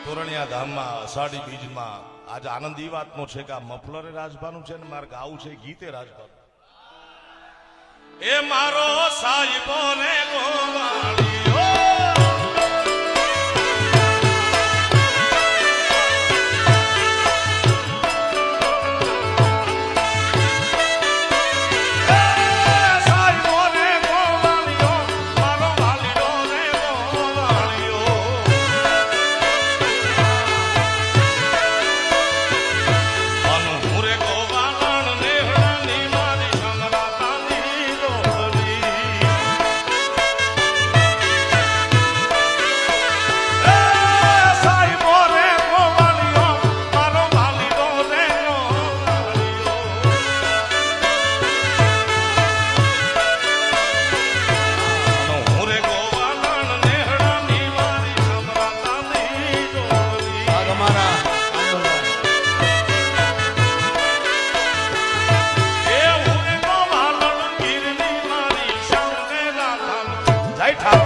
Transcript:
તોરણિયા ધામમાં અષાઢી બીજમાં આજ આનંદ એ વાતનો છે કે આ મફલરે રાજભાનું છે ને મારે ગાવું છે ગીતે રાજભાનું. એ મારો સાહેબો ને ગોવાળીઓ right.